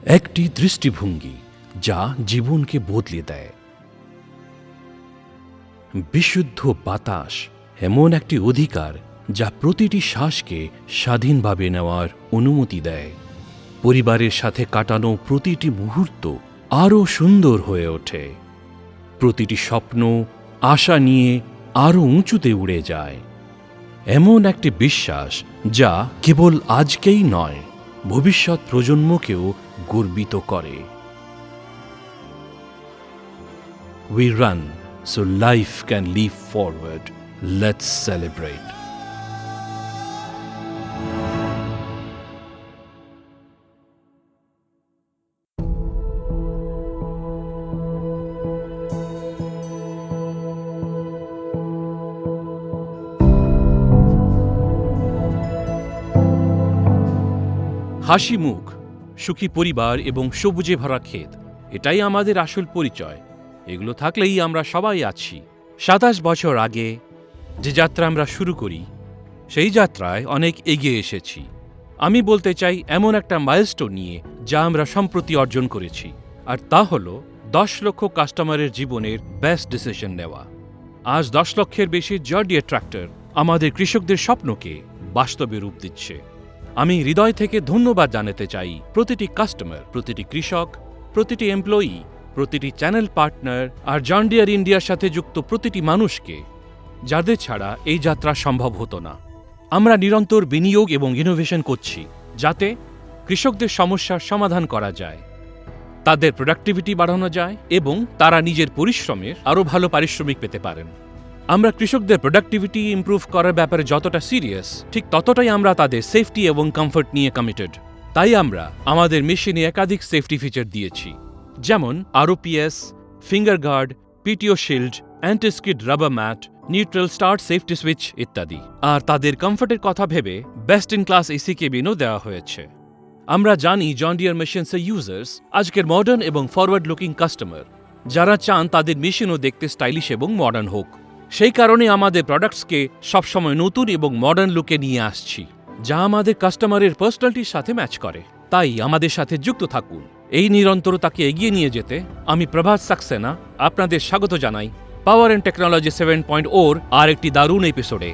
একটি দৃষ্টিভঙ্গি যা জীবনকে বদলে দেয়। বিশুদ্ধ বাতাস এমন একটি অধিকার যা প্রতিটি শ্বাসকে স্বাধীনভাবে নেওয়ার অনুমতি দেয়। পরিবারের সাথে কাটানো প্রতিটি মুহূর্ত আরও সুন্দর হয়ে ওঠে। প্রতিটি স্বপ্ন আশা নিয়ে আরও উঁচুতে উড়ে যায়। এমন একটি বিশ্বাস যা কেবল আজকেই নয়, ভবিষ্যৎ প্রজন্মকেও গর্বিত করে। We run so life can leap forward. Let's celebrate. হাসি মুখ, সুখী পরিবার এবং সবুজে ভরা ক্ষেত, এটাই আমাদের আসল পরিচয়। এগুলো থাকলেই আমরা সবাই আছি। ২৭ বছর আগে যে যাত্রা আমরা শুরু করি, সেই যাত্রায় অনেক এগিয়ে এসেছি। আমি বলতে চাই এমন একটা মাইলস্টোন নিয়ে যা আমরা সম্প্রতি অর্জন করেছি, আর তা হল ১০ লক্ষ কাস্টমারের জীবনের বেস্ট ডিসিশন নেওয়া। আজ ১০ লক্ষের বেশি জন ডিয়ার ট্রাক্টর আমাদের কৃষকদের স্বপ্নকে বাস্তবে রূপ দিচ্ছে। আমি হৃদয় থেকে ধন্যবাদ জানাতে চাই প্রতিটি কাস্টমার, প্রতিটি কৃষক, প্রতিটি এমপ্লয়ি, প্রতিটি চ্যানেল পার্টনার আর জন ডিয়ার ইন্ডিয়ার সাথে যুক্ত প্রতিটি মানুষকে, যাদের ছাড়া এই যাত্রা সম্ভব হতো না। আমরা নিরন্তর বিনিয়োগ এবং ইনোভেশন করছি যাতে কৃষকদের সমস্যার সমাধান করা যায়, তাদের প্রোডাক্টিভিটি বাড়ানো যায় এবং তারা নিজের পরিশ্রমের আরও ভালো পারিশ্রমিক পেতে পারেন। আমরা কৃষকদের প্রোডাক্টিভিটি ইমপ্রুভ করার ব্যাপারে যতটা সিরিয়াস, ঠিক ততটাই আমরা তাদের সেফটি এবং কমফোর্ট নিয়ে কমিটেড। তাই আমরা আমাদের মেশিনে একাধিক সেফটি ফিচার দিয়েছি, যেমন ROPS, finger guard, PTO shield, anti skid rubber mat, neutral start safety switch ইত্যাদি। আর তাদের কমফোর্টের কথা ভেবে বেস্ট ইন ক্লাস এসি কেবিনও দেওয়া হয়েছে। আমরা জানি জন ডিয়ার মেশিনসের ইউজার্স আজকের মডার্ন এবং ফরওয়ার্ড লুকিং কাস্টমার, যারা চান তাদের মেশিনও দেখতে স্টাইলিশ এবং মডার্ন হোক। সেই কারণে আমাদের প্রোডাক্টসকে সবসময় নতুন এবং মডার্ন লুকে নিয়ে আসছি, যা আমাদের কাস্টমারের পার্সোনালিটির সাথে ম্যাচ করে। তাই আমাদের সাথে যুক্ত থাকুন। এই নিরন্তরতাকে এগিয়ে নিয়ে যেতে আমি প্রভাত সাক্সেনা আপনাদের স্বাগত জানাই পাওয়ার অ্যান্ড টেকনোলজি 7.0 আর একটি দারুণ এপিসোডে।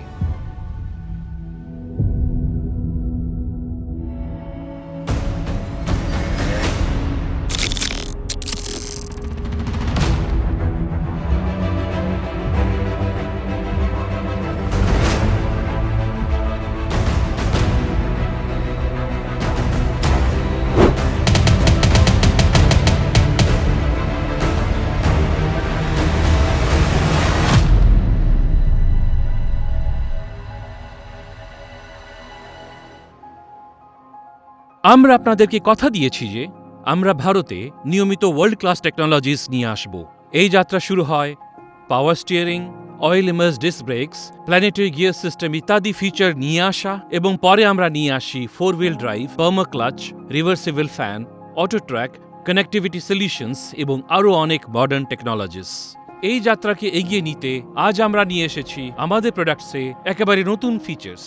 আমরা আপনাদেরকে কথা দিয়েছি যে আমরা ভারতে নিয়মিত ওয়ার্ল্ড ক্লাস টেকনোলজিস নিয়ে আসব। এই যাত্রা শুরু হয় power steering, oil immerse disc brakes, planetary gear system ইত্যাদি ফিচার নিয়ে আসা, এবং পরে আমরা নিয়ে আসি 4 wheel drive, perma clutch, reversible fan, auto track, connectivity solutions এবং আরও অনেক মডার্ন টেকনোলজিস। এই যাত্রাকে এগিয়ে নিতে আজ আমরা নিয়ে এসেছি আমাদের প্রোডাক্টসে একেবারে নতুন ফিচার্স।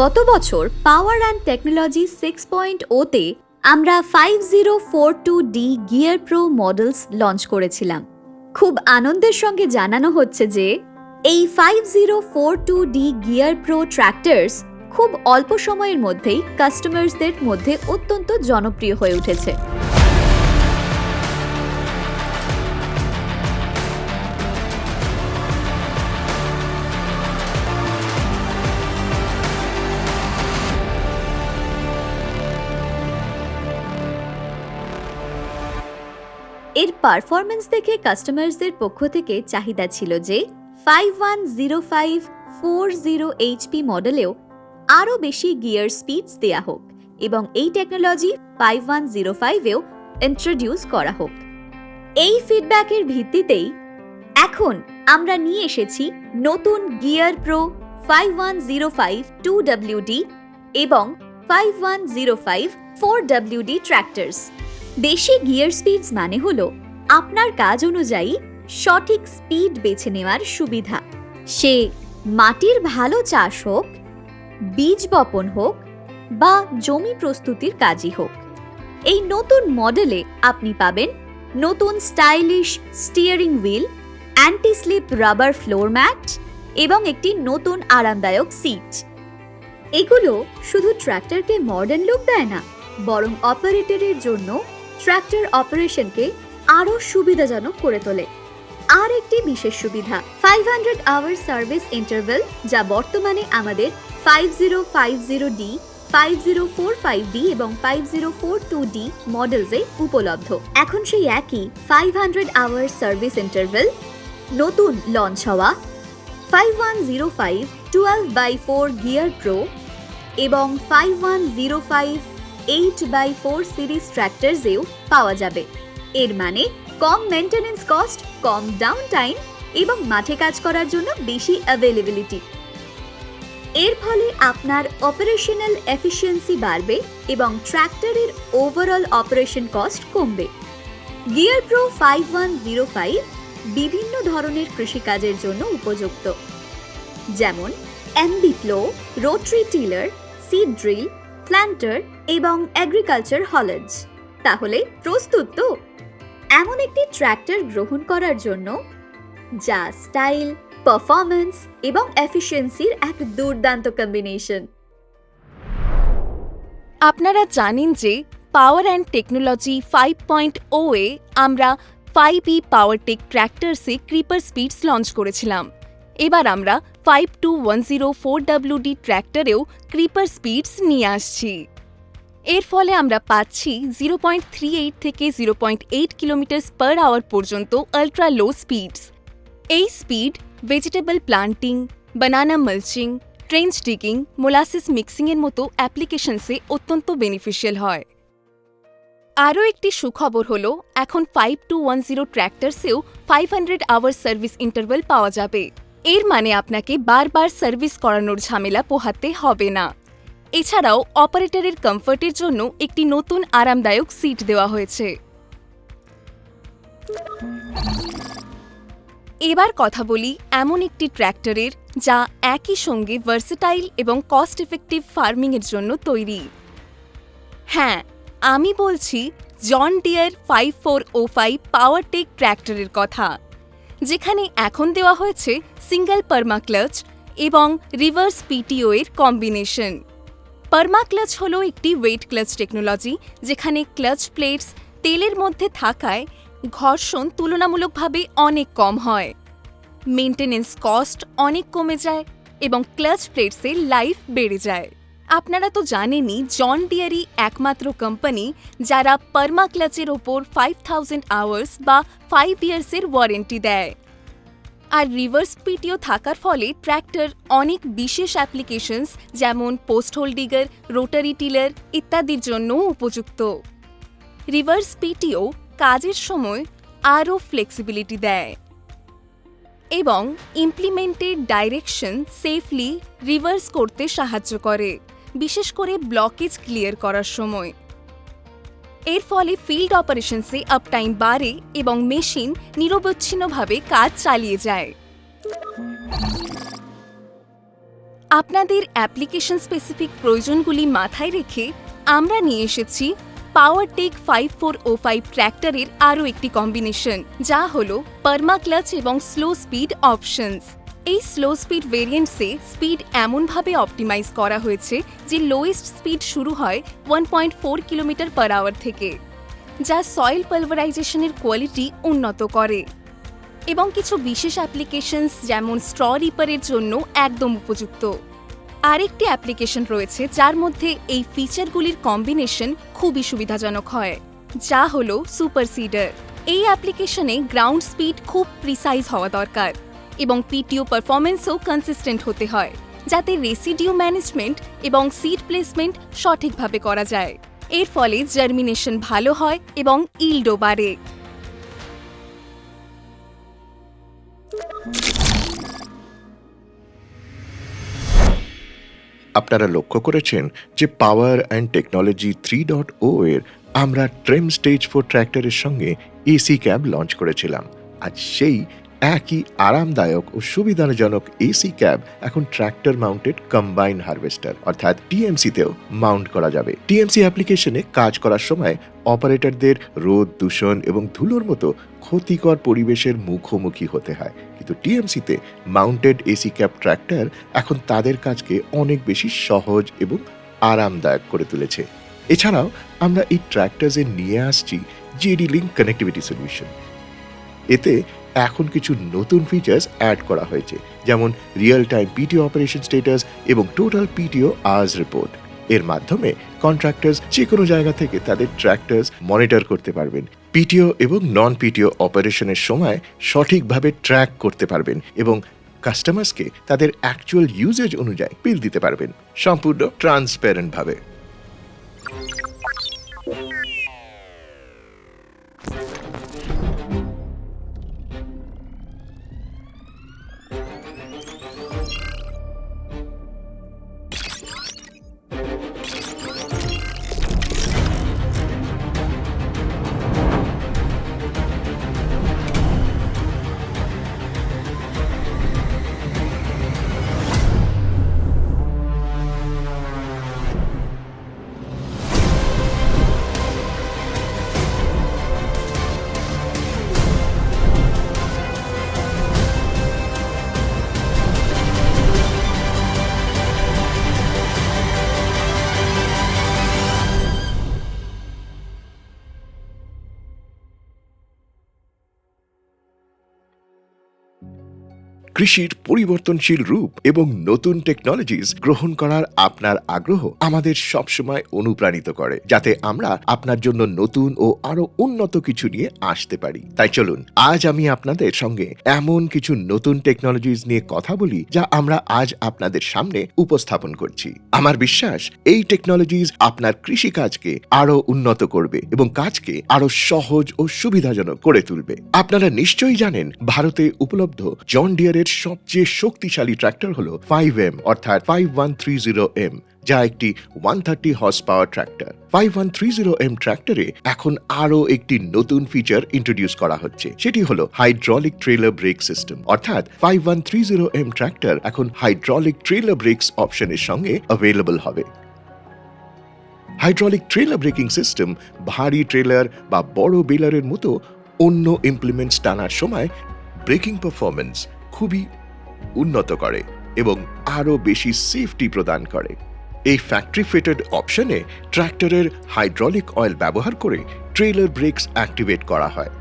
গত বছর পাওয়ার অ্যান্ড টেকনোলজি 6.0-তে আমরা 5042D gear pro models launch করেছিলাম। খুব আনন্দের সঙ্গে জানানো হচ্ছে যে এই 5042D গিয়ার প্রো ট্র্যাক্টরস খুব অল্প সময়ের মধ্যেই কাস্টমার্সদের মধ্যে অত্যন্ত জনপ্রিয় হয়ে উঠেছে। এর পারফরম্যান্স দেখে কাস্টমার্সদের পক্ষ থেকে চাহিদা ছিল যে 510540 HP মডেলেও আরও বেশি গিয়ার স্পিডস দেয়া হোক এবং এই টেকনোলজি 5105-এও ইন্ট্রোডিউস করা হোক। এই ফিডব্যাকের ভিত্তিতেই এখন আমরা নিয়ে এসেছি নতুন গিয়ার প্রো 5105 2WD এবং 5105 4WD ট্র্যাক্টরস। বেশি গিয়ার স্পিডস মানে হলো আপনার কাজ অনুযায়ী সঠিক স্পিড বেছে নেওয়ার সুবিধা। সে মাটির ভালো চাষ হোক, বীজ বপন হোক বা জমি প্রস্তুতির কাজই হোক, এই নতুন মডেলে আপনি পাবেন নতুন stylish steering wheel, anti slip rubber floor mat এবং একটি নতুন আরামদায়ক সিট। এগুলো শুধু ট্র্যাক্টরকে মডার্ন লুক দেয় না, বরং অপারেটরের জন্য ট্র্যাক্টর অপারেশনকে আরও সুবিধাজনক করে তোলে। আর একটি বিশেষ সুবিধা, 500 আওয়ার সার্ভিস ইন্টারভেল, যা বর্তমানে আমাদের 5050D, 5045D এবং 5042D মডেলসে উপলব্ধ। এখন সেই একই 500 আওয়ার সার্ভিস ইন্টারভেল নতুন লঞ্চ হওয়া 5105 12x4 গিয়ার প্রো এবং 5105 8x4 সিরিজ ট্র্যাক্টরসেও পাওয়া যাবে। এর মানে কম মেইনটেনেন্স কস্ট, কম ডাউন টাইম এবং মাঠে কাজ করার জন্য বেশি অ্যাভেলেবিলিটি। এর ফলে আপনার অপারেশনাল এফিসিয়েন্সি বাড়বে এবং ট্র্যাক্টরের ওভারঅল অপারেশন কস্ট কমবে। গিয়ার প্রো 5105 বিভিন্ন ধরনের কৃষিকাজের জন্য উপযুক্ত, যেমন MB plough, rotary tiller, seed drill, planter এবং এগ্রিকালচার হলেজ। তাহলে প্রস্তুত তো এমন একটি ট্র্যাক্টর গ্রহণ করার জন্য যা স্টাইল, পারফরম্যান্স এবং এফিসিয়েন্সির এক দুর্দান্ত কম্বিনেশন। আপনারা জানেন যে পাওয়ার অ্যান্ড টেকনোলজি 5.0 এ আমরা 5E পাওয়ারটেক ট্র্যাক্টরসে ক্রিপার স্পিডস লঞ্চ করেছিলাম। এবার আমরা 52104WD ট্র্যাক্টরেও ক্রিপার স্পিডস নিয়ে আসছি। এর ফলে আমরা পাচ্ছি 0.38 থেকে 0.8 km/h পর্যন্ত আল্ট্রা লো স্পিডস। এই স্পিড ভেজিটেবল প্লান্টিং, বানানা মালচিং, ট্রেঞ্চ ডিগিং, মোলাসিস মিক্সিংয়ের মতো অ্যাপ্লিকেশনসে অত্যন্ত বেনিফিশিয়াল হয়। আরও একটি সুখবর হল, এখন 5210 ট্র্যাক্টরসেও 500 আওয়ার সার্ভিস ইন্টারভেল পাওয়া যাবে। এর মানে আপনাকে বারবার সার্ভিস করানোর ঝামেলা পোহাতে হবে না। এছাড়াও অপারেটরের কমফর্টের জন্য একটি নতুন আরামদায়ক সিট দেওয়া হয়েছে। এবার কথা বলি এমন একটি ট্র্যাক্টরের যা একই সঙ্গে ভার্সেটাইল এবং কস্ট এফেক্টিভ ফার্মিংয়ের জন্য তৈরি। হ্যাঁ, আমি বলছি জন ডিয়ার 5405 পাওয়ারটেক ট্র্যাক্টরের কথা, যেখানে এখন দেওয়া হয়েছে সিঙ্গল পারমা ক্লাচ এবং রিভার্স পিটিও এর কম্বিনেশন। পারমা ক্লাচ হল একটি ওয়েট ক্লাচ টেকনোলজি, যেখানে ক্লাচ প্লেটস তেলের মধ্যে থাকায় ঘর্ষণ তুলনামূলকভাবে অনেক কম হয়, মেইনটেনেন্স কস্ট অনেক কমে যায় এবং ক্লাচ প্লেটসের লাইফ বেড়ে যায়। আপনারা তো জানেনই জন ডিয়ারই একমাত্র কোম্পানি যারা পারমা ক্লাচের ওপর 5000 আওয়ার্স বা 5 ইয়ার্সের ওয়ারেন্টি দেয়। আর রিভার্স পিটিও থাকার ফলে ট্র্যাক্টর অনেক বিশেষ অ্যাপ্লিকেশনস যেমন post hole digger, rotary tiller ইত্যাদির জন্যও উপযুক্ত। রিভার্স পিটিও কাজের সময় আরও ফ্লেক্সিবিলিটি দেয় এবং ইমপ্লিমেন্টেড ডাইরেকশন সেফলি রিভার্স করতে সাহায্য করে, বিশেষ করে ব্লকেজ ক্লিয়ার করার সময়। এর ফলে ফিল্ড অপারেশনসে আপটাইম বাড়ে এবং মেশিন নিরবচ্ছিন্নভাবে কাজ চালিয়ে যায়। আপনাদের অ্যাপ্লিকেশন স্পেসিফিক প্রয়োজনগুলি মাথায় রেখে আমরা নিয়ে এসেছি পাওয়ারটেক 5405 ট্র্যাক্টরের আরও একটি কম্বিনেশন, যা হল পারমা ক্লাচ এবং স্লো স্পিড অপশনস। এই স্লো স্পিড ভেরিয়েন্টসে স্পিড এমনভাবে অপটিমাইজ করা হয়েছে যে লোয়েস্ট স্পিড শুরু হয় 1.4 km/h থেকে, যা সয়েল পালভারাইজেশনের কোয়ালিটি উন্নত করে এবং কিছু বিশেষ অ্যাপ্লিকেশনস যেমন স্ট্র রিপারের জন্য একদম উপযুক্ত। আরেকটি অ্যাপ্লিকেশন রয়েছে যার মধ্যে এই ফিচারগুলির কম্বিনেশন খুবই সুবিধাজনক হয়, যা হল সুপার সিডার। এই অ্যাপ্লিকেশনে গ্রাউন্ড স্পিড খুব প্রিসাইজ হওয়া দরকার এবং পিটিও পারফরমেন্সও কনসিস্টেন্ট হতে হয়, যাতে রেসিডিউ ম্যানেজমেন্ট এবং সিড প্লেসমেন্ট সঠিকভাবে করা যায়। এর ফলে জার্মিনেশন ভালো হয় এবং ইল্ডও বাড়ে। আপনারা লক্ষ্য করেছেন যে পাওয়ার অ্যান্ড টেকনোলজি 3.0 এর আমরা ট্রেম স্টেজ 4 ট্র্যাক্টরের সঙ্গে এসি ক্যাব লঞ্চ করেছিলাম। আজ সেই একই আরামদায়ক ও সুবিধাজনক এসি ক্যাব এখন ট্র্যাক্টর মাউন্টেড কম্বাইন হারভেস্টার অর্থাৎ টিএমসিতেও মাউন্ট করা যাবে। টিএমসি অ্যাপ্লিকেশনে কাজ করার সময় অপারেটরদের রোদ, দূষণ এবং ধুলোর মতো ক্ষতিকর পরিবেশের মুখোমুখি হতে হয়, কিন্তু টিএমসিতে মাউন্টেড এসি ক্যাব ট্র্যাক্টর এখন তাদের কাজকে অনেক বেশি সহজ এবং আরামদায়ক করে তুলেছে। এছাড়াও আমরা এই ট্র্যাক্টরসে নিয়ে আসছি জেডি লিঙ্ক কানেক্টিভিটি সলিউশন। এতে এখন কিছু নতুন ফিচার্স অ্যাড করা হয়েছে, যেমন রিয়েল টাইম পিটিও অপারেশন স্ট্যাটাস এবং টোটাল পিটিও আওয়ার্স রিপোর্ট। এর মাধ্যমে কন্ট্রাক্টরস যে কোনো জায়গা থেকে তাদের ট্র্যাক্টরস মনিটর করতে পারবেন, পিটিও এবং নন পিটিও অপারেশনের সময় সঠিকভাবে ট্র্যাক করতে পারবেন এবং কাস্টমার্সকে তাদের অ্যাকচুয়াল ইউজেজ অনুযায়ী বিল দিতে পারবেন সম্পূর্ণ ট্রান্সপারেন্ট ভাবে। কৃষির পরিবর্তনশীল রূপ এবং নতুন টেকনোলজিস গ্রহণ করার আপনার আগ্রহ আমাদের সবসময় অনুপ্রাণিত করে, যাতে আমরা আপনার জন্য নতুন ও আরো উন্নত কিছু নিয়ে আসতে পারি। তাই চলুন আজ আমি আপনাদের সঙ্গে এমন কিছু নতুন টেকনোলজিস নিয়ে কথা বলি যা আমরা আজ আপনাদের সামনে উপস্থাপন করছি। আমার বিশ্বাস এই টেকনোলজিস আপনার কৃষিকাজকে আরো উন্নত করবে এবং কাজকে আরো সহজ ও সুবিধাজনক করে তুলবে। আপনারা নিশ্চয়ই জানেন ভারতে উপলব্ধ জন ডিয়ারের সবচেয়ে শক্তিশালী ট্র্যাক্টর হলো 5M অর্থাৎ 5130M, যা একটি 130 হর্স পাওয়ার ট্র্যাক্টর। 5130M ট্র্যাক্টরে এখন আরো একটি নতুন ফিচার ইন্ট্রোডিউস করা হচ্ছে, সেটি হলো হাইড্রোলিক ট্রেলার ব্রেক সিস্টেম। অর্থাৎ 5130M ট্র্যাক্টর এখন হাইড্রোলিক ট্রেলার ব্রেকস অপশনের সঙ্গে অ্যাভেলেবল হবে। হাইড্রোলিক ট্রেলার ব্রেকিং সিস্টেম ভারী ট্রেলার বা বড় বেলারের মতো অন্য ইমপ্লিমেন্টস টানার সময় ব্রেকিং পারফরম্যান্স খুবই উন্নত করে এবং আরো বেশি সেফটি প্রদান করে। এই ফ্যাক্টরি ফিটেড অপশনে ট্র্যাক্টরের হাইড্রোলিক অয়েল ব্যবহার করে ট্রেলার ব্রেকস অ্যাক্টিভেট করা হয়।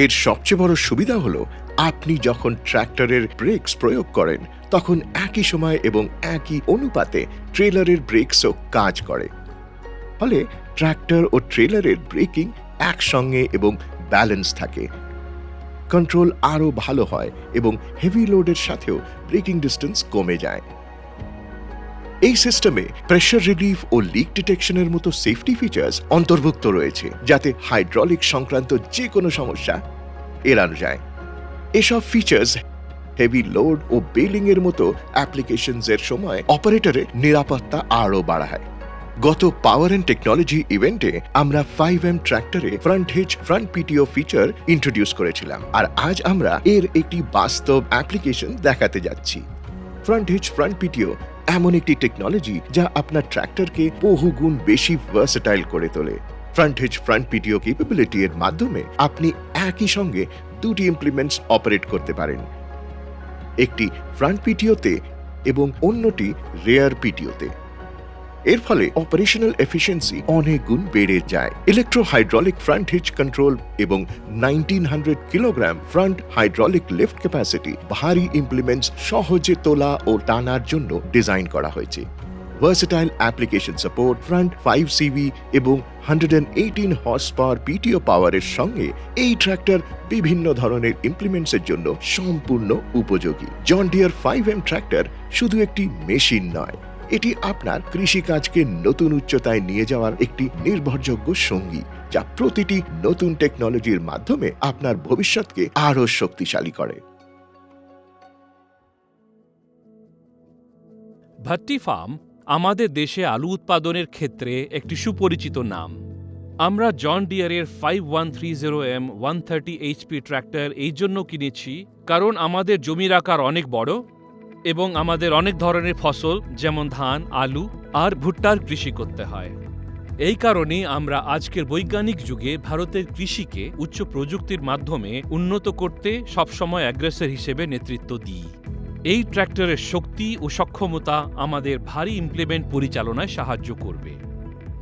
এর সবচেয়ে বড় সুবিধা হলো আপনি যখন ট্র্যাক্টরের ব্রেকস প্রয়োগ করেন তখন একই সময় এবং একই অনুপাতে ট্রেলারের ব্রেকসও কাজ করে, ফলে ট্র্যাক্টর ও ট্রেলারের ব্রেকিং একসঙ্গে এবং ব্যালেন্স থাকে, কন্ট্রোল আরো ভালো হয় এবং হেভি লোডের সাথেও ব্রেকিং ডিস্টেন্স কমে যায়। এই সিস্টেমে প্রেসার রিলিফ ও লিক ডিটেকশনের মতো সেফটি ফিচার্স অন্তর্ভুক্ত রয়েছে, যাতে হাইড্রোলিক সংক্রান্ত যে কোনো সমস্যা এড়ানো যায়। এসব ফিচার্স হেভি লোড ও বেলিং এর মতো অ্যাপ্লিকেশনসের সময় অপারেটরের নিরাপত্তা আরো বাড়ায়। গত পাওয়ার অ্যান্ড টেকনোলজি ইভেন্টে আমরা 5M ট্র্যাক্টরে ফ্রন্ট হিচ ফ্রন্ট পিটিও ফিচার ইন্ট্রোডিউস করেছিলাম, আর আজ আমরা এর একটি বাস্তব অ্যাপ্লিকেশন দেখাতে যাচ্ছি। ফ্রন্ট হিচ ফ্রন্ট পিটিও এমন একটি টেকনোলজি যা আপনার ট্র্যাক্টরকে বহুগুণ বেশি ভার্সেটাইল করে তোলে। ফ্রন্ট হিচ ফ্রন্ট পিটিও ক্যাপাবিলিটি এর মাধ্যমে আপনি একই সঙ্গে দুটি ইমপ্লিমেন্টস অপারেট করতে পারেন, একটি ফ্রন্ট পিটিওতে এবং অন্যটি রেয়ার পিটিওতে। এর ফলে অপারেশনাল এফিসিয়েন্সি অনেক গুণ বেড়ে যায়। ইলেকট্রো হাইড্রোলিক ফ্রন্ট হিচ কন্ট্রোল এবং 1900 kilogram front hydraulic lift capacity ভারী ইমপ্লিমেন্টস সহজে তোলা ও টানার জন্য ডিজাইন করা হয়েছে। Versatile application support, front 5CV এবং 118 হর্স পাওয়ার পিটিও পাওয়ারের সঙ্গে এই ট্র্যাক্টর বিভিন্ন ধরনের ইমপ্লিমেন্টসের জন্য সম্পূর্ণ উপযোগী। জন ডিয়ার 5M ট্র্যাক্টর শুধু একটি মেশিন নয়, এটি আপনার কৃষিকাজকে নতুন উচ্চতায় নিয়ে যাওয়ার একটি নির্ভরযোগ্য সঙ্গী, যা প্রতিটি নতুন টেকনোলজির মাধ্যমে আপনার ভবিষ্যৎকে আরো শক্তিশালী করে। ভাট্টি ফার্ম আমাদের দেশে আলু উৎপাদনের ক্ষেত্রে একটি সুপরিচিত নাম। আমরা জন ডিয়ারের 5130M 130 HP ট্র্যাক্টর এই জন্য কিনেছি কারণ আমাদের জমির আকার অনেক বড় এবং আমাদের অনেক ধরনের ফসল যেমন ধান, আলু আর ভুট্টার কৃষি করতে হয়। এই কারণেই আমরা আজকের বৈজ্ঞানিক যুগে ভারতের কৃষিকে উচ্চ প্রযুক্তির মাধ্যমে উন্নত করতে সবসময় অ্যাগ্রেসর হিসেবে নেতৃত্ব দিই। এই ট্র্যাক্টরের শক্তি ও সক্ষমতা আমাদের ভারী ইমপ্লিমেন্ট পরিচালনায় সাহায্য করবে,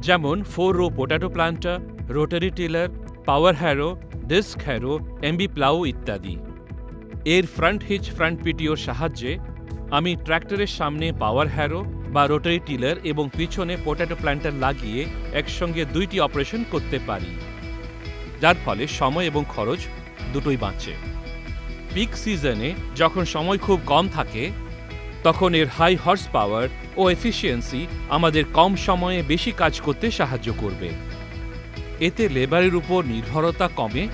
যেমন 4 row potato planter, rotary tiller, power harrow, disc harrow, MB plough ইত্যাদি। এর ফ্রন্ট হিচ ফ্রন্ট পিটিওর সাহায্যে আমি ট্র্যাক্টরের সামনে পাওয়ার হ্যারো বা রোটারি টিলার এবং পিছনে পোটাটো প্ল্যান্টার লাগিয়ে একসঙ্গে 2টি অপারেশন করতে পারি, যার ফলে সময় এবং খরচ দুটোই বাঁচে। পিক সিজনে যখন সময় খুব কম থাকে তখন এর হাই হর্স পাওয়ার ও এফিসিয়েন্সি আমাদের কম সময়ে বেশি কাজ করতে সাহায্য করবে। এতে লেবারের উপর নির্ভরতা কমে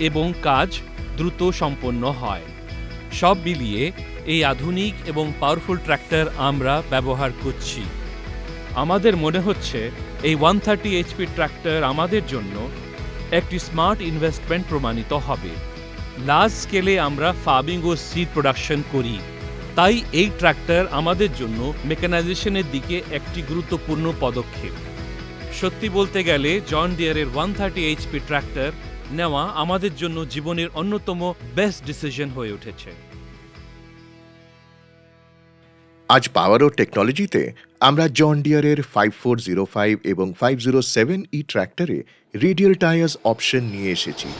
এবং কাজ দ্রুত সম্পন্ন হয়। সব মিলিয়ে এই আধুনিক এবং পাওয়ারফুল ট্র্যাক্টর আমরা ব্যবহার করছি। আমাদের মনে হচ্ছে এই 130 HP ট্র্যাক্টর আমাদের জন্য একটি স্মার্ট ইনভেস্টমেন্ট প্রমাণিত হবে। লার্জ স্কেলে আমরা ফার্মিং ও সিড প্রোডাকশন করি, তাই এই ট্র্যাক্টর আমাদের জন্য মেকানাইজেশনের দিকে একটি গুরুত্বপূর্ণ পদক্ষেপ। সত্যি বলতে গেলে জন ডিয়ারের 130 HP ট্র্যাক্টর নেওয়া আমাদের জন্য জীবনের অন্যতম বেস্ট ডিসিশন হয়ে উঠেছে। আজ পাওয়ার ও টেকনোলজিতে আমরা জন ডিয়ারের 5405 এবং 507E ট্র্যাক্টরে রেডিয়াল টায়ার্স অপশন নিয়ে এসেছি।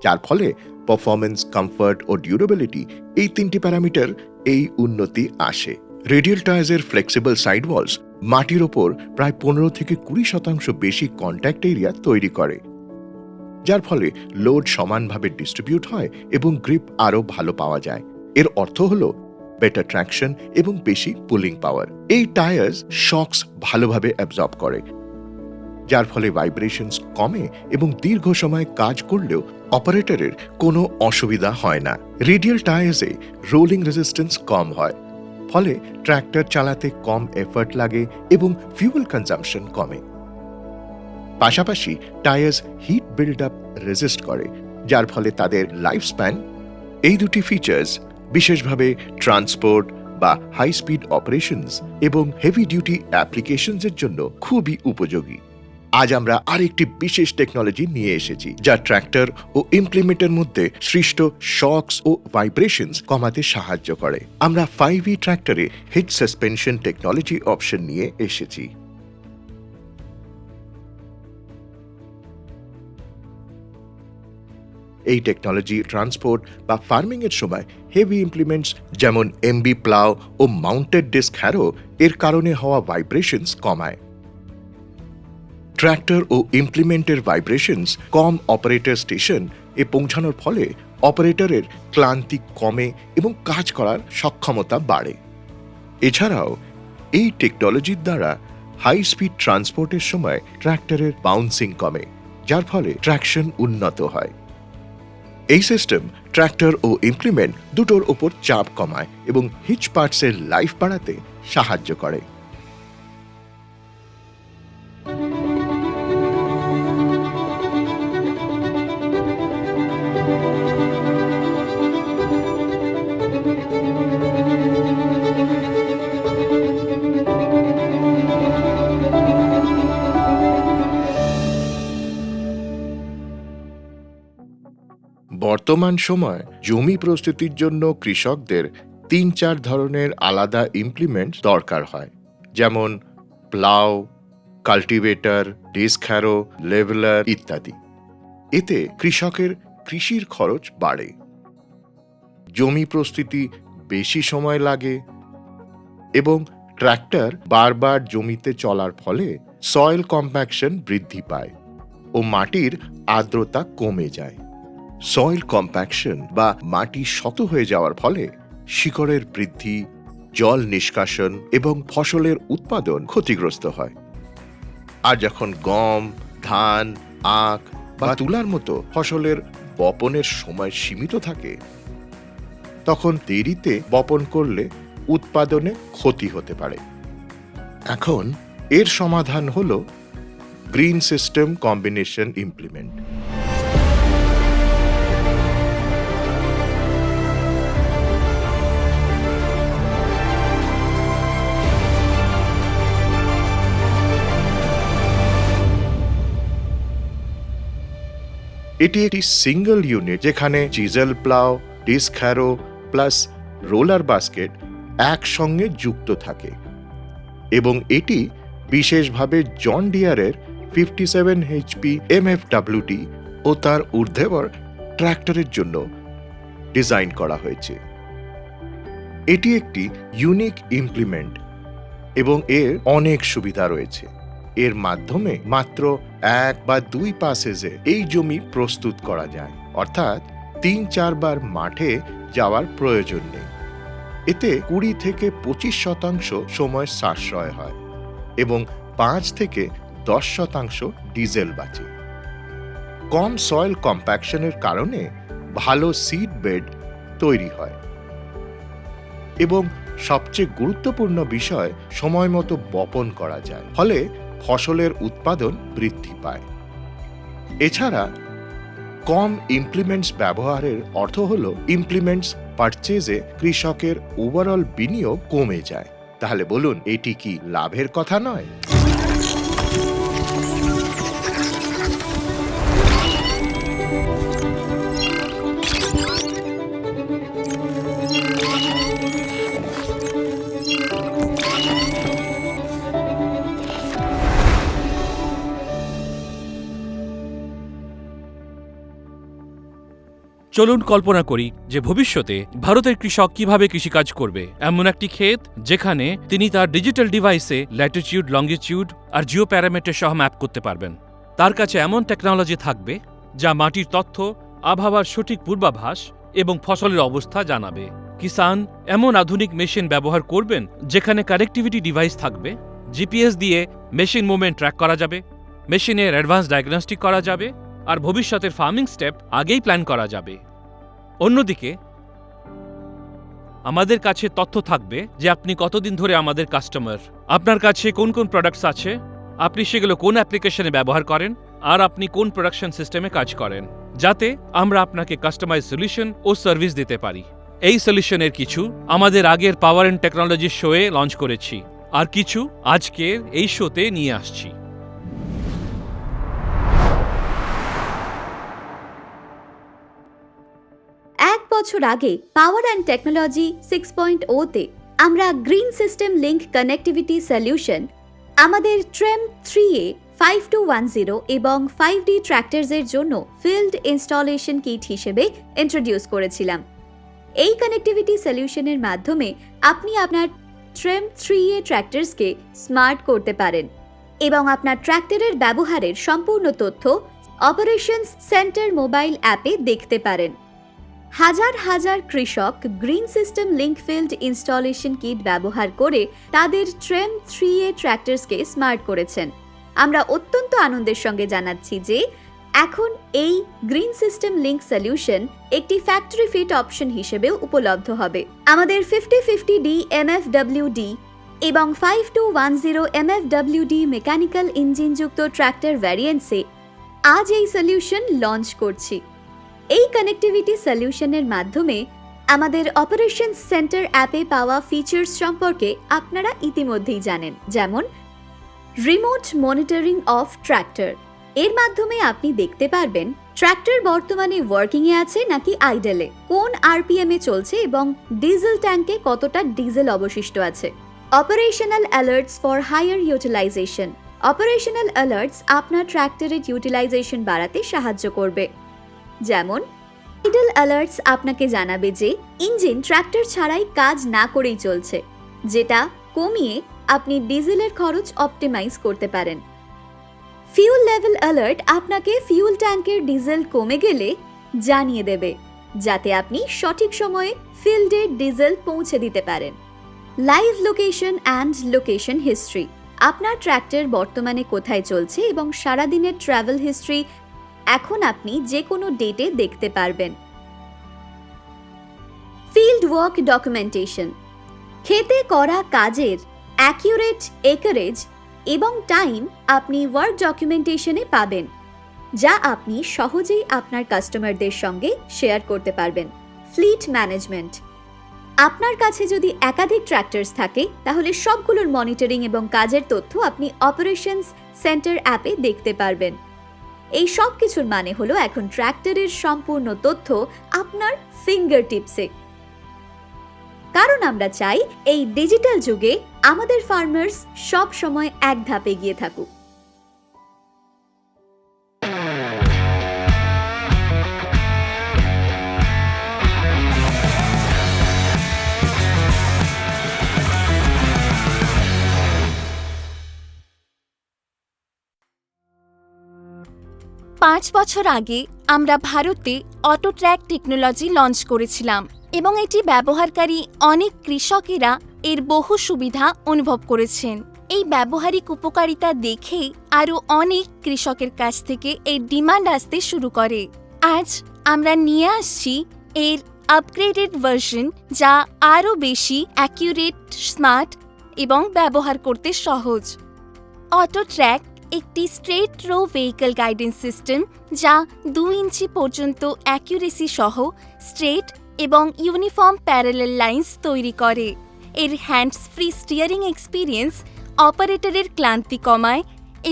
যার ফলে পারফরমেন্স, কমফর্ট ও ডিউরেবিলিটি এই 3টি প্যারামিটার এই উন্নতি আসে। রেডিয়াল টায়ার্সের ফ্লেক্সিবল সাইড ওয়ালস মাটির ওপর প্রায় 15 থেকে 20% বেশি কন্ট্যাক্ট এরিয়া তৈরি করে, যার ফলে লোড সমানভাবে ডিস্ট্রিবিউট হয় এবং গ্রিপ আরও ভালো পাওয়া যায়। এর অর্থ হলো বেটার ট্র্যাকশন এবং বেশি পুলিং পাওয়ার। এই টায়ার্স শকস ভালোভাবে অ্যাবজর্ব করে, যার ফলে ভাইব্রেশনস কমে এবং দীর্ঘ সময় কাজ করলেও অপারেটরের কোনো অসুবিধা হয় না। রেডিয়াল টায়ার্সে রোলিং রেজিস্ট্যান্স কম হয়, ফলে ট্র্যাক্টর চালাতে কম এফর্ট লাগে এবং ফিউয়েল কনজাম্পশন কমে। পাশাপাশি tyres heat build up resist করে, যার ফলে তাদের লাইফ স্প্যান। এই দুটি ফিচার্স বিশেষভাবে ট্রান্সপোর্ট বা হাই স্পিড অপারেশনস এবং হেভি ডিউটি অ্যাপ্লিকেশনসের জন্য খুবই উপযোগী। আজ আমরা আরেকটি বিশেষ টেকনোলজি নিয়ে এসেছি, যা ট্র্যাক্টর ও ইমপ্লিমেন্টের মধ্যে সৃষ্ট শকস ও ভাইব্রেশনস কমাতে সাহায্য করে। আমরা 5E ট্র্যাক্টরে হিট সাসপেনশন টেকনোলজি অপশন নিয়ে এসেছি। এই টেকনোলজি ট্রান্সপোর্ট বা ফার্মিং এর সময় হেভি ইমপ্লিমেন্টস যেমন এমবি প্লাউ ও মাউন্টেড ডিস্ক হ্যারো এর কারণে হওয়া ভাইব্রেশনস কমায়। ট্র্যাক্টর ও ইমপ্লিমেন্টের ভাইব্রেশনস কম অপারেটর স্টেশন এ পৌঁছানোর ফলে অপারেটরের ক্লান্তি কমে এবং কাজ করার সক্ষমতা বাড়ে। এছাড়াও এই টেকনোলজির দ্বারা হাই স্পিড ট্রান্সপোর্টের সময় ট্র্যাক্টরের বাউন্সিং কমে, যার ফলে ট্র্যাকশন উন্নত হয়। এই সিস্টেম ট্র্যাক্টর ও ইমপ্লিমেন্ট দুটোর ওপর চাপ কমায় এবং হিচ পার্টসের লাইফ বাড়াতে সাহায্য করে। বর্তমান সময় জমি প্রস্তুতির জন্য কৃষকদের 3-4 ধরনের আলাদা ইমপ্লিমেন্ট দরকার হয়, যেমন plough, cultivator, disc harrow, leveller ইত্যাদি। এতে কৃষকের কৃষির খরচ বাড়ে, জমি প্রস্তুতি বেশি সময় লাগে এবং ট্র্যাক্টর বারবার জমিতে চলার ফলে সয়েল কম্প্যাকশন বৃদ্ধি পায় ও মাটির আর্দ্রতা কমে যায়। সয়েল কম্প্যাকশন বা মাটি শত হয়ে যাওয়ার ফলে শিকড়ের বৃদ্ধি, জল নিষ্কাশন এবং ফসলের উৎপাদন ক্ষতিগ্রস্ত হয়। আর যখন গম, ধান, আখ বা তুলার মতো ফসলের বপনের সময় সীমিত থাকে, তখন দেরিতে বপন করলে উৎপাদনে ক্ষতি হতে পারে। এখন এর সমাধান হলো গ্রিন সিস্টেম কম্বিনেশন ইমপ্লিমেন্ট। এটি একটি সিঙ্গল ইউনিট যেখানে chisel plough, disc harrow plus roller basket একসঙ্গে যুক্ত থাকে এবং এটি বিশেষভাবে জন ডিয়ারের 57 HP MFWD ও তার ঊর্ধ্ববর ট্র্যাক্টরের জন্য ডিজাইন করা হয়েছে। এটি একটি ইউনিক ইমপ্লিমেন্ট এবং এর অনেক সুবিধা রয়েছে। এর মাধ্যমে মাত্র 1 বা 2 পাসেজে এই জমি প্রস্তুত করা যায়, অর্থাৎ 3-4 বার মাঠে যাওয়ার প্রয়োজন নেই। এতে 20 থেকে 25% সময় সাশ্রয় হয় এবং 5 থেকে 10% ডিজেল বাঁচে। কম সয়েল কম্প্যাকশনের কারণে ভালো সিড বেড তৈরি হয় এবং সবচেয়ে গুরুত্বপূর্ণ বিষয়, সময় মতো বপন করা যায়, ফলে ফসলের উৎপাদন বৃদ্ধি পায়। এছাড়া কম ইমপ্লিমেন্টস ব্যবহারের অর্থ হলো ইমপ্লিমেন্টস পারচেজে কৃষকের ওভারঅল বিনিয়োগ কমে যায়। তাহলে বলুন, এটি কি লাভের কথা নয়? চলুন কল্পনা করি যে ভবিষ্যতে ভারতের কৃষক কিভাবে কৃষিকাজ করবে। এমন একটি ক্ষেত যেখানে তিনি তার ডিজিটাল ডিভাইসে ল্যাটিটিউড, লঙ্গিটিউড আর জিও প্যারামিটার সহ ম্যাপ করতে পারবেন। তার কাছে এমন টেকনোলজি থাকবে যা মাটির তথ্য, আবহাওয়ার সঠিক পূর্বাভাস এবং ফসলের অবস্থা জানাবে। কিষান এমন আধুনিক মেশিন ব্যবহার করবেন যেখানে কানেক্টিভিটি ডিভাইস থাকবে। জিপিএস দিয়ে মেশিন মুভমেন্ট ট্র্যাক করা যাবে, মেশিনের অ্যাডভান্স ডায়াগনস্টিক করা যাবে আর ভবিষ্যতের ফার্মিং স্টেপ আগেই প্ল্যান করা যাবে। অন্যদিকে আমাদের কাছে তথ্য থাকবে যে আপনি কতদিন ধরে আমাদের কাস্টমার, আপনার কাছে কোন কোন প্রোডাক্টস আছে, আপনি সেগুলো কোন অ্যাপ্লিকেশনে ব্যবহার করেন আর আপনি কোন প্রোডাকশন সিস্টেমে কাজ করেন, যাতে আমরা আপনাকে কাস্টমাইজ সলিউশন ও সার্ভিস দিতে পারি। এই সলিউশনের কিছু আমাদের আগের পাওয়ার অ্যান্ড টেকনোলজি শোয়ে লঞ্চ করেছি আর কিছু আজকের এই শোতে নিয়ে আসছি। 1 বছর আগে পাওয়ার অ্যান্ড টেকনোলজি 6.0 তে আমরা green system link connectivity solution আমাদের ট্রেম 3A 5210 এবং 5D ট্র্যাক্টরসের জন্য ফিল্ড ইনস্টলেশন কিট হিসেবে ইন্ট্রোডিউস করেছিলাম। এই কানেক্টিভিটি সলিউশনের মাধ্যমে আপনি আপনার ট্রেম 3A ট্র্যাক্টরসকে স্মার্ট করতে পারেন এবং আপনার ট্র্যাক্টরের ব্যবহারের সম্পূর্ণ তথ্য অপারেশনস সেন্টার মোবাইল অ্যাপে দেখতে পারেন। হাজার হাজার কৃষক green system link field installation kit ব্যবহার করে তাদের ট্রেম 3A ট্র্যাক্টরসকে স্মার্ট করেছেন। আমরা অত্যন্ত আনন্দের সঙ্গে জানাচ্ছি যে এখন এই গ্রিন সিস্টেম লিংক সলিউশন একটি ফ্যাক্টরি ফিট অপশন হিসেবেও উপলব্ধ হবে। আমাদের 5050D MFWD এবং 5210 MFWD মেকানিক্যাল ইঞ্জিনযুক্ত ট্র্যাক্টর ভ্যারিয়েন্টসে আজ এই সলিউশন লঞ্চ করছি। এই কানেক্টিভিটি সলিউশনের মাধ্যমে আমাদের অপারেশনস সেন্টার অ্যাপে পাওয়া ফিচার্স সম্পর্কে আপনারা ইতিমধ্যেই জানেন, যেমন রিমোট মনিটরিং অফ ট্র্যাক্টর। এর মাধ্যমে আপনি দেখতে পারবেন ট্র্যাক্টর বর্তমানে ওয়ার্কিংয়ে আছে নাকি আইডেলে, কোন আরপিএমে চলছে এবং ডিজেল ট্যাঙ্কে কতটা ডিজেল অবশিষ্ট আছে। Operational alerts for higher utilisation. Operational alerts আপনার ট্র্যাক্টরের ইউটিলাইজেশন বাড়াতে সাহায্য করবে, যেমন আইডল অ্যালার্টস আপনাকে জানাবে যে ইঞ্জিন ট্র্যাক্টর ছাড়াই কাজ না করেই চলছে, যেটা কমিয়ে আপনি ডিজেলের খরচ অপটিমাইজ করতে পারেন। ফিউল লেভেল অ্যালার্ট আপনাকে ফিউল ট্যাঙ্কের ডিজেল কমে গেলে জানিয়ে দেবে, যাতে আপনি সঠিক সময়ে ফিল্ডে ডিজেল পৌঁছে দিতে পারেন। Live location and location history. আপনার ট্র্যাক্টর বর্তমানে কোথায় চলছে এবং সারাদিনের ট্রাভেল হিস্ট্রি এখন আপনি যে কোনো ডেটে দেখতে পারবেন। ফিল্ড ওয়ার্ক ডকুমেন্টেশন, ক্ষেতে করা কাজের অ্যাকিউরেট একরেজ এবং টাইম আপনি ওয়ার্ক ডকুমেন্টেশনে পাবেন, যা আপনি সহজেই আপনার কাস্টমারদের সঙ্গে শেয়ার করতে পারবেন। ফ্লিট ম্যানেজমেন্ট, আপনার কাছে যদি একাধিক ট্র্যাক্টরস থাকে তাহলে সবগুলোর মনিটরিং এবং কাজের তথ্য আপনি অপারেশনস সেন্টার অ্যাপে দেখতে পারবেন। এই সব কিছুর মানে হলো এখন ট্র্যাক্টরের সম্পূর্ণ তথ্য আপনার ফিঙ্গার টিপসে। কারণ আমরা চাই এই ডিজিটাল যুগে আমাদের ফার্মার্স সব সময় এক ধাপে এগিয়ে থাকুক। পাঁচ বছর আগে আমরা ভারতে অটোট্র্যাক টেকনোলজি লঞ্চ করেছিলাম এবং এটি ব্যবহারকারী অনেক কৃষকেরা এর বহু সুবিধা অনুভব করেছেন। এই ব্যবহারিক উপকারিতা দেখেই আরও অনেক কৃষকের কাছ থেকে এর ডিমান্ড আসতে শুরু করে। আজ আমরা নিয়ে আসছি এর আপগ্রেডেড ভার্সন, যা আরও বেশি অ্যাকিউরেট, স্মার্ট এবং ব্যবহার করতে সহজ। অটোট্র্যাক একটি straight row vehicle guidance system, যা 2 ইঞ্চি পর্যন্ত অ্যাকিউরেসি সহ স্ট্রেট এবং ইউনিফর্ম প্যারালেল লাইন্স তৈরি করে। এর হ্যান্ডস ফ্রি স্টিয়ারিং এক্সপিরিয়েন্স অপারেটরের ক্লান্তি কমায়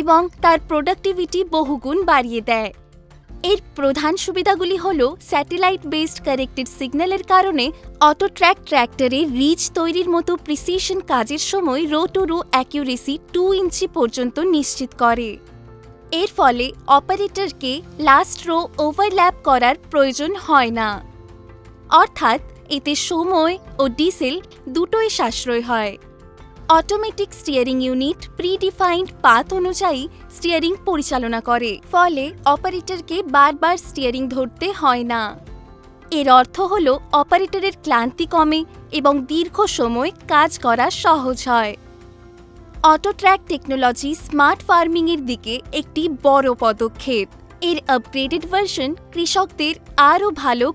এবং তার প্রোডাক্টিভিটি বহুগুণ বাড়িয়ে দেয়। এর প্রধান সুবিধাগুলি হল স্যাটেলাইট বেসড কারেক্টেড সিগন্যালের কারণে অটোট্র্যাক ট্র্যাক্টরে রিচ তৈরির মতো প্রিসিশন কাজের সময় রো টু রো অ্যাকিউরেসি 2 ইঞ্চি পর্যন্ত নিশ্চিত করে। এর ফলে অপারেটরকে লাস্ট রো ওভারল্যাপ করার প্রয়োজন হয় না, অর্থাৎ এতে সময় ও ডিজেল দুটোই সাশ্রয় হয়। Automatic steering unit predefined path অনুযায়ী স্টিয়ারিং পরিচালনা করে, ফলে অপারেটরকে বারবার স্টিয়ারিং ধরতে হয় না। এর অর্থ হল অপারেটরের ক্লান্তি কমে এবং দীর্ঘ সময় কাজ করা সহজ হয়। অটোট্র্যাক টেকনোলজি স্মার্ট ফার্মিংয়ের দিকে একটি বড় পদক্ষেপ। এর আপগ্রেডেড ভার্সন কৃষকদের আরও ভালো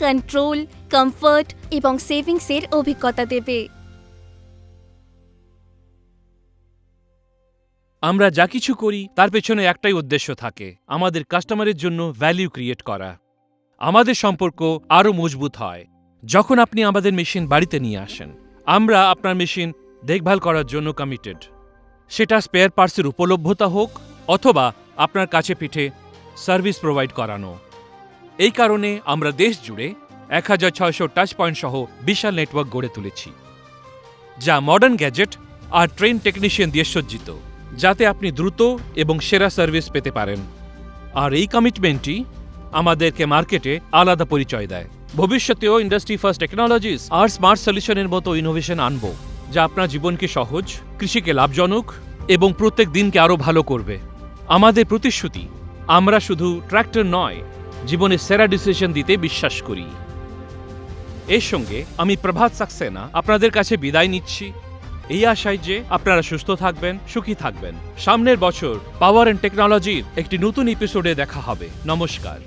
কন্ট্রোল, কমফর্ট এবং সেভিংসের অভিজ্ঞতা দেবে। আমরা যা কিছু করি তার পেছনে একটাই উদ্দেশ্য থাকে, আমাদের কাস্টমারের জন্য ভ্যালিউ ক্রিয়েট করা। আমাদের সম্পর্ক আরও মজবুত হয় যখন আপনি আমাদের মেশিন বাড়িতে নিয়ে আসেন। আমরা আপনার মেশিন দেখভাল করার জন্য কমিটেড, সেটা স্পেয়ার পার্টসের উপলব্ধতা হোক অথবা আপনার কাছে পিঠে সার্ভিস প্রোভাইড করানো। এই কারণে আমরা দেশ জুড়ে 1600 টাচ পয়েন্ট সহ বিশাল নেটওয়ার্ক গড়ে তুলেছি, যা মডার্ন গ্যাজেট আর ট্রেন টেকনিশিয়ান দিয়ে সজ্জিত, যাতে আপনি দ্রুত এবং সেরা সার্ভিস পেতে পারেন। আর এই কমিটমেন্টই আমাদেরকে মার্কেটে আলাদা পরিচয় দেয়। ভবিষ্যতেও ইন্ডাস্ট্রি ফার্স্ট টেকনোলজিস আর স্মার্ট সলিউশনের মতো ইনোভেশন আনব, যা আপনার জীবনকে সহজ, কৃষিকে লাভজনক এবং প্রত্যেক দিনকে আরও ভালো করবে। আমাদের প্রতিশ্রুতি, আমরা শুধু ট্র্যাক্টর নয়, জীবনে সেরা ডিসিশন দিতে বিশ্বাস করি। এর সঙ্গে আমি প্রভাত সাক্সেনা আপনাদের কাছে বিদায় নিচ্ছি, এই আশায় যে আপনারা সুস্থ থাকবেন, সুখী থাকবেন। সামনের বছর পাওয়ার অ্যান্ড টেকনোলজির একটি নতুন এপিসোডে দেখা হবে। নমস্কার।